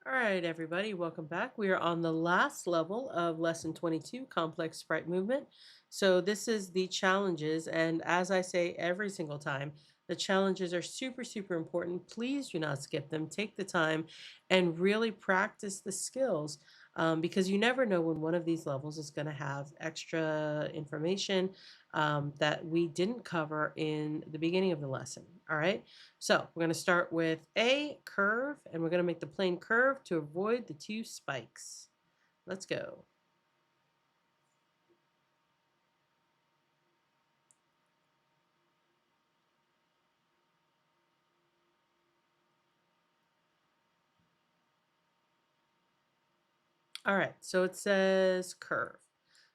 All right, everybody, welcome back. We are on the last level of lesson 22, complex sprite movement. So this is the challenges, and as I say every single time, the challenges are super, super important. Please do not skip them. Take the time and really practice the skills because you never know when one of these levels is going to have extra information that we didn't cover in the beginning of the lesson. All right. So we're going to start with a curve, and we're going to make the plane curve to avoid the two spikes. Let's go. All right, so it says curve.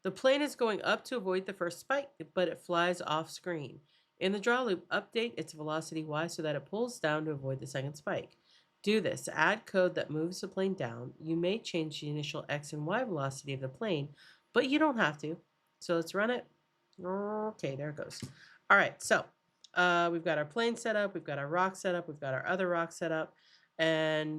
The plane is going up to avoid the first spike, but it flies off screen. In the draw loop, update its velocity y so that it pulls down to avoid the second spike. Do this. Add code that moves the plane down. You may change the initial x and y velocity of the plane, but you don't have to. So let's run it. Okay, there it goes. All right, so we've got our plane set up, we've got our rock set up, we've got our other rock set up, and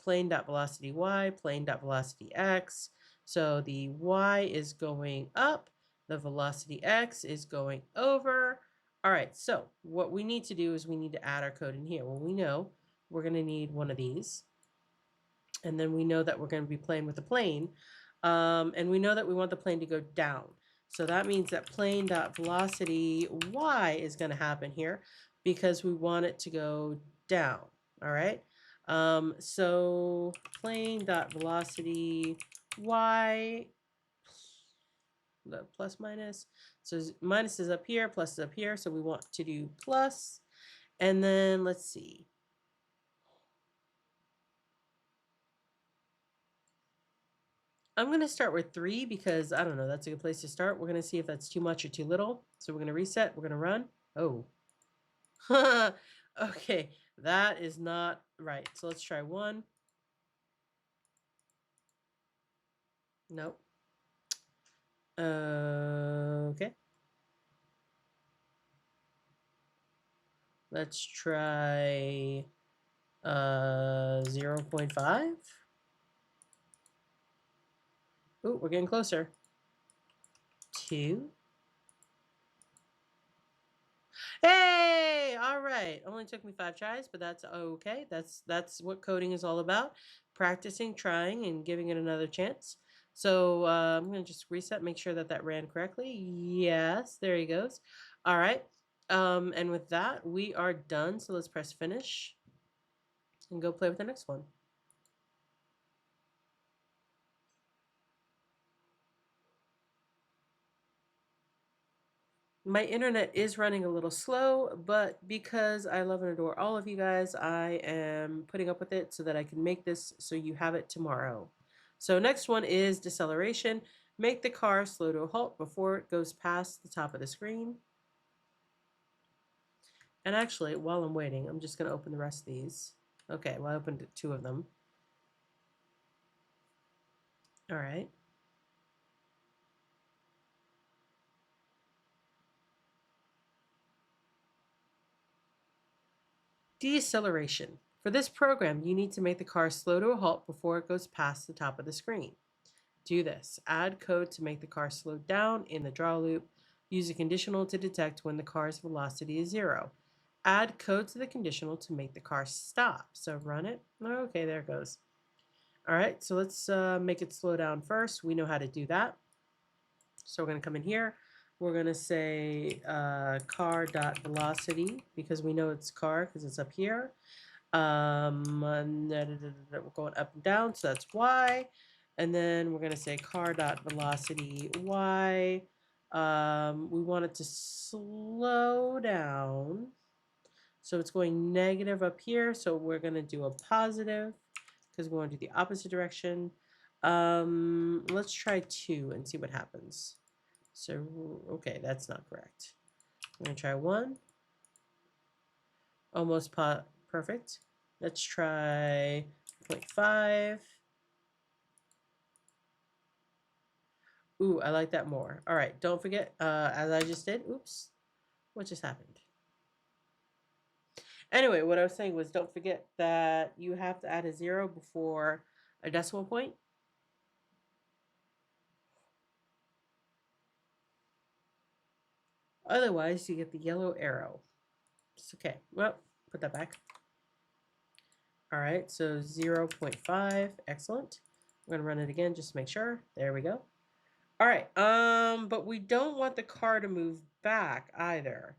plane.velocity y, plane.velocity x. So the y is going up, the velocity x is going over. All right, so what we need to do is we need to add our code in here. Well, we know we're going to need one of these, and then we know that we're going to be playing with the plane, and we know that we want the plane to go down. So that means that plane.velocity y is going to happen here because we want it to go down. All right. So plane.velocity y, the plus minus. So minus is up here, plus is up here. So we want to do plus. And then let's see. I'm going to start with 3 because, I don't know, that's a good place to start. We're going to see if that's too much or too little. So we're going to reset. We're going to run. Oh. Okay, that is not right. So let's try 1. Nope. Okay. Let's try 0.5. Ooh, we're getting closer. 2. Hey, all right. Only took me 5 tries, but that's okay. That's what coding is all about. Practicing, trying, and giving it another chance. So I'm going to just reset, make sure that that ran correctly. Yes, there he goes. All right. And with that, we are done. So let's press finish and go play with the next one. My internet is running a little slow, but because I love and adore all of you guys, I am putting up with it so that I can make this so you have it tomorrow. So next one is deceleration. Make the car slow to a halt before it goes past the top of the screen. And actually, while I'm waiting, I'm just going to open the rest of these. Okay, well, I opened 2 of them. All right. Deceleration. For this program, you need to make the car slow to a halt before it goes past the top of the screen. Do this. Add code to make the car slow down in the draw loop. Use a conditional to detect when the car's velocity is 0. Add code to the conditional to make the car stop. So run it. Okay, there it goes. All right, so let's make it slow down first. We know how to do that. So we're going to come in here. We're going to say car.velocity because we know it's car because it's up here. We're going up and down, so that's y. And then we're going to say car.velocity y. We want it to slow down. So it's going negative up here, so we're going to do a positive because we want to do the opposite direction. Let's try 2 and see what happens. So, okay, that's not correct. I'm going to try 1. Almost perfect. Let's try 0.5. Ooh, I like that more. All right, don't forget, as I just did, oops, what just happened? Anyway, what I was saying was don't forget that you have to add a 0 before a decimal point. Otherwise, you get the yellow arrow. It's okay. Well, put that back. All right, so 0.5. Excellent. I'm going to run it again just to make sure. There we go. All right, but we don't want the car to move back either.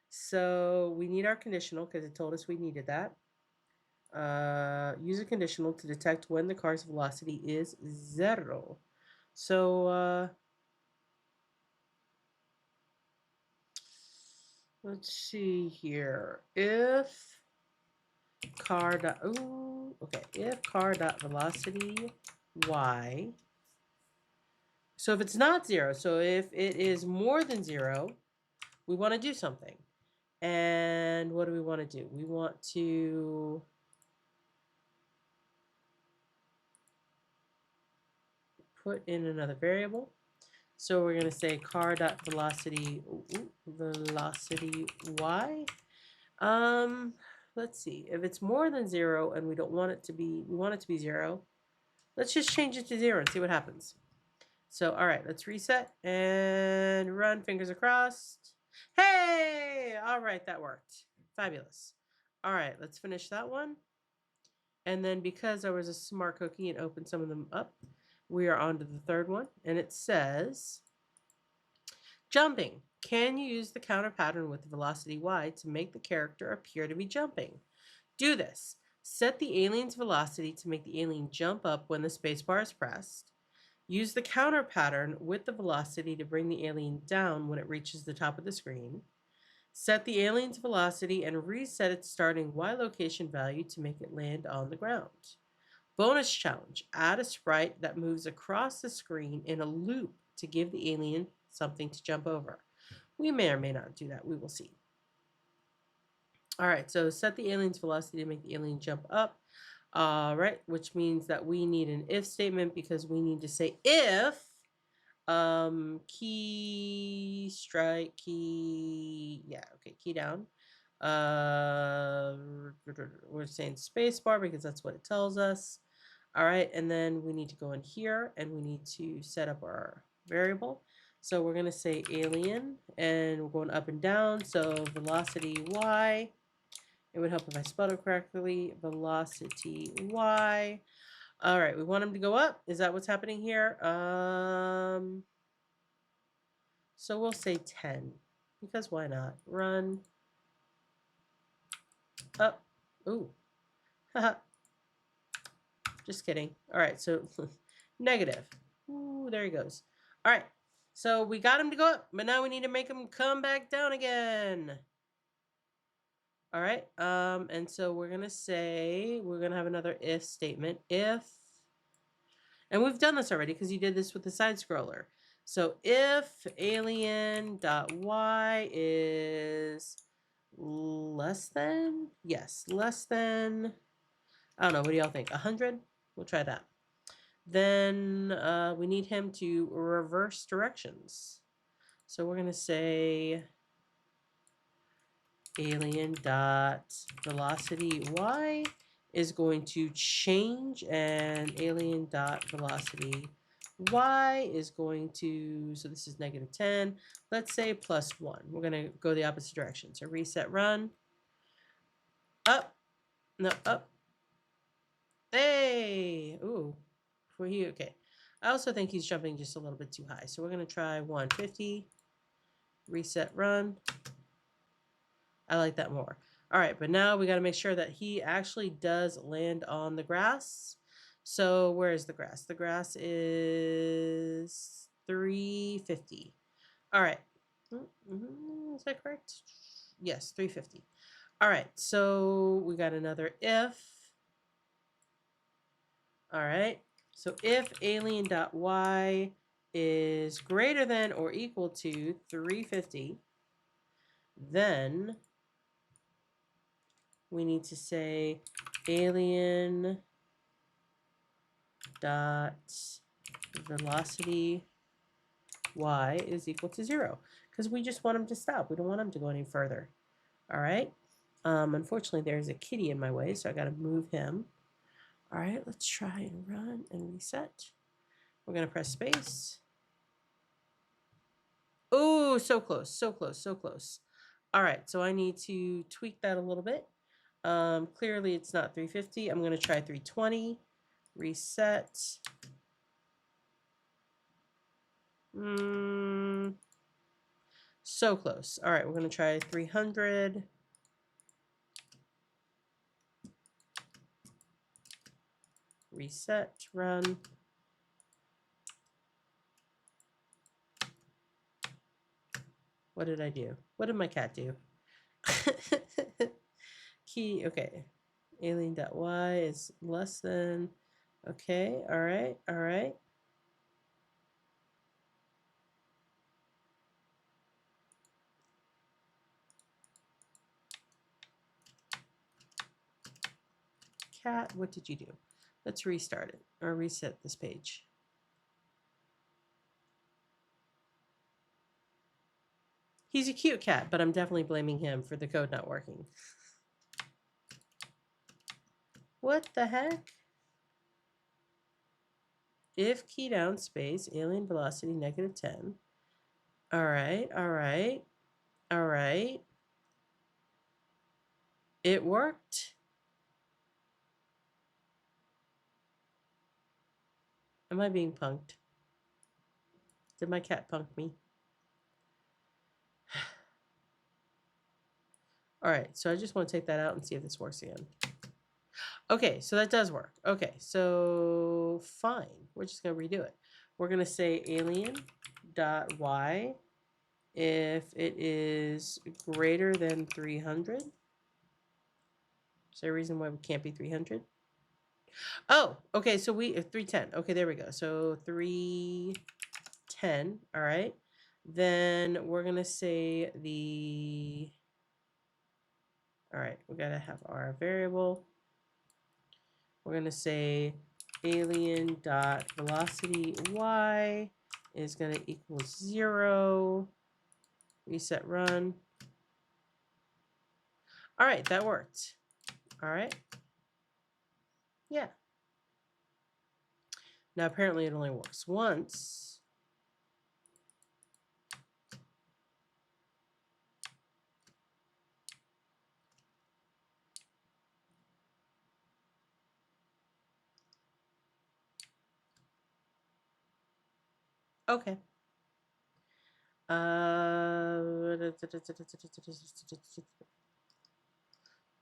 So we need our conditional because it told us we needed that. Use a conditional to detect when the car's velocity is 0. So let's see here. If car dot if car dot velocity y. So if it's not 0, so if it is more than 0, we want to do something. And what do we want to do? We want to put in another variable. So we're going to say car dot velocity y. Let's see. If it's more than 0 and we don't want it to be, we want it to be 0. Let's just change it to 0 and see what happens. So, all right, let's reset and run. Fingers crossed. Hey! All right, that worked. Fabulous. All right, let's finish that one. And then because I was a smart cookie and opened some of them up, we are on to the third one. And it says, jumping. Can you use the counter pattern with the velocity y to make the character appear to be jumping? Do this. Set the alien's velocity to make the alien jump up when the spacebar is pressed. Use the counter pattern with the velocity to bring the alien down when it reaches the top of the screen. Set the alien's velocity and reset its starting y location value to make it land on the ground. Bonus challenge. Add a sprite that moves across the screen in a loop to give the alien something to jump over. We may or may not do that. We will see. All right, so set the alien's velocity to make the alien jump up. All right, which means that we need an if statement because we need to say if key strike key key down. We're saying space bar because that's what it tells us. All right, and then we need to go in here and we need to set up our variable. So we're going to say alien and we're going up and down. So velocity y. It would help if I spelled it correctly. Velocity y. All right, we want him to go up. Is that what's happening here? So we'll say 10 because why not? Run up. Ooh. Haha. Just kidding. All right, so negative. Ooh, there he goes. All right, so we got him to go up, but now we need to make him come back down again. All right, and so we're gonna have another if statement. If, and we've done this already because you did this with the side scroller. So if alien.y is less than, less than, I don't know, what do y'all think? 100? We'll try that. Then we need him to reverse directions. So we're going to say alien dot velocity y is going to change, and alien dot velocity y is going to, so this is negative 10, let's say plus 1. We're going to go the opposite direction. So reset, run, up, no, up, hey, ooh, okay. I also think he's jumping just a little bit too high. So we're going to try 150, reset, run. I like that more. All right, but now we got to make sure that he actually does land on the grass. So where is the grass? The grass is 350. All right. Is that correct? Yes, 350. All right, so we got another if. All right, so if alien.y is greater than or equal to 350, then we need to say alien dot velocity y is equal to 0 because we just want him to stop. We don't want him to go any further. All right. Unfortunately, there's a kitty in my way, so I got to move him. All right, let's try and run and reset. We're going to press space. Oh, so close, so close, so close. All right, so I need to tweak that a little bit. Clearly, it's not 350. I'm going to try 320. Reset. So close. All right, we're going to try 300. Reset, run. What did I do? What did my cat do? Key, okay. Alien.y is less than. Okay, all right, all right. Cat, what did you do? Let's restart it or reset this page. He's a cute cat, but I'm definitely blaming him for the code not working. What the heck? If key down space, alien velocity -10. All right, all right, all right. It worked. Am I being punked? Did my cat punk me? All right, so I just want to take that out and see if this works again. Okay, so that does work. Okay, so fine. We're just going to redo it. We're going to say alien.y if it is greater than 300. Is there a reason why we can't be 300? Oh, okay, so we 310. Okay, there we go. So 310. All right. Then we're going to say the. All right, we got to have our variable. We're going to say alien dot velocity y is going to equal 0. Reset run. All right, that worked. All right. Yeah. Now apparently it only works once. Okay.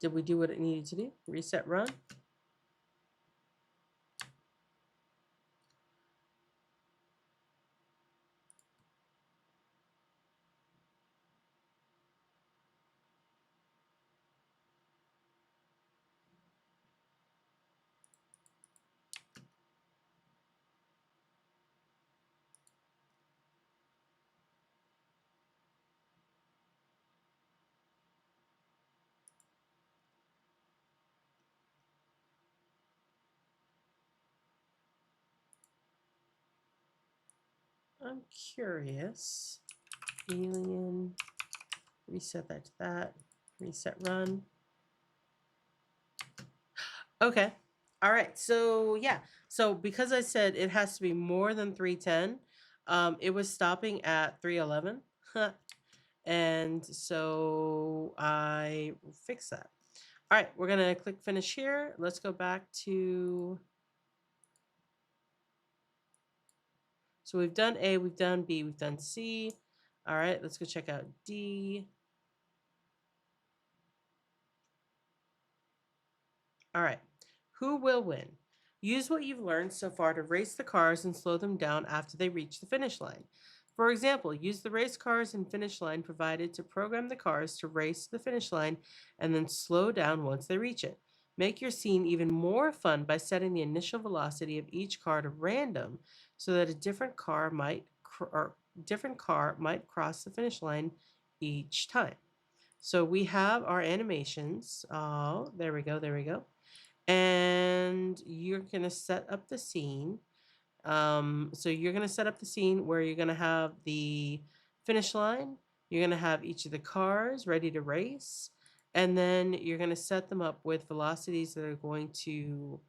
Did we do what it needed to do? Reset run. I'm curious. Alien. Reset that to that. Reset run. Okay. All right. So yeah. So because I said it has to be more than 310, it was stopping at 311. And so I fixed that. All right, we're gonna click finish here. Let's go back to. So we've done A, we've done B, we've done C. All right, let's go check out D. All right, who will win? Use what you've learned so far to race the cars and slow them down after they reach the finish line. For example, use the race cars and finish line provided to program the cars to race to the finish line and then slow down once they reach it. Make your scene even more fun by setting the initial velocity of each car to random so that a different car might cross the finish line each time. So we have our animations. Oh, there we go, there we go. And you're going to set up the scene. So you're going to set up the scene where you're going to have the finish line. You're going to have each of the cars ready to race. And then you're going to set them up with velocities that are going to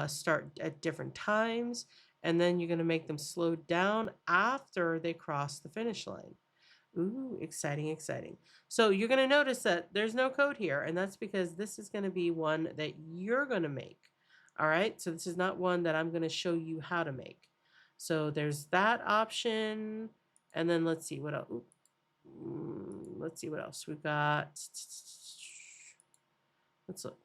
start at different times. And then you're going to make them slow down after they cross the finish line. Ooh, exciting, exciting. So you're going to notice that there's no code here, and that's because this is going to be one that you're going to make. All right, so this is not one that I'm going to show you how to make. So there's that option, and then let's see what else. Let's see what else we've got. Let's look.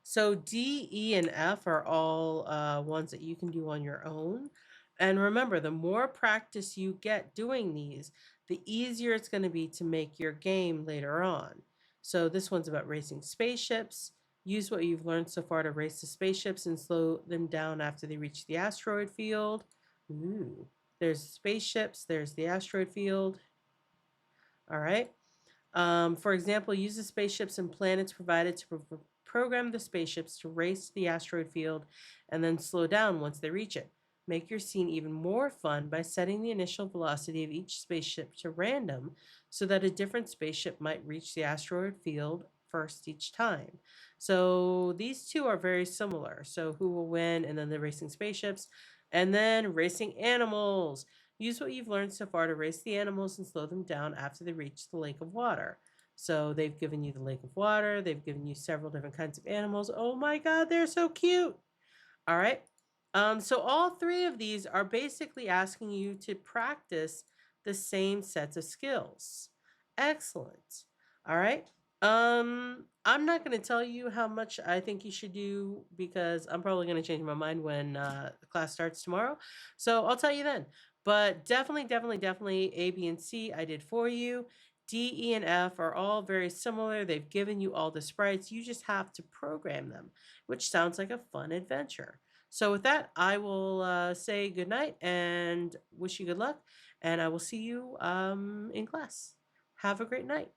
So D, E, and F are all ones that you can do on your own. And remember, the more practice you get doing these, the easier it's going to be to make your game later on. So this one's about racing spaceships. Use what you've learned so far to race the spaceships and slow them down after they reach the asteroid field. Ooh, there's spaceships, there's the asteroid field. All right. For example, use the spaceships and planets provided to program the spaceships to race the asteroid field and then slow down once they reach it. Make your scene even more fun by setting the initial velocity of each spaceship to random so that a different spaceship might reach the asteroid field first each time. So these two are very similar. So who will win, and then the racing spaceships, and then racing animals. Use what you've learned so far to race the animals and slow them down after they reach the lake of water. So they've given you the lake of water. They've given you several different kinds of animals. Oh my God, they're so cute. All right. So all three of these are basically asking you to practice the same sets of skills. Excellent. All right. I'm not going to tell you how much I think you should do because I'm probably going to change my mind when the class starts tomorrow. So I'll tell you then. But definitely A, B, and C I did for you. D, E, and F are all very similar. They've given you all the sprites. You just have to program them, which sounds like a fun adventure. So with that, I will say good night and wish you good luck. And I will see you in class. Have a great night.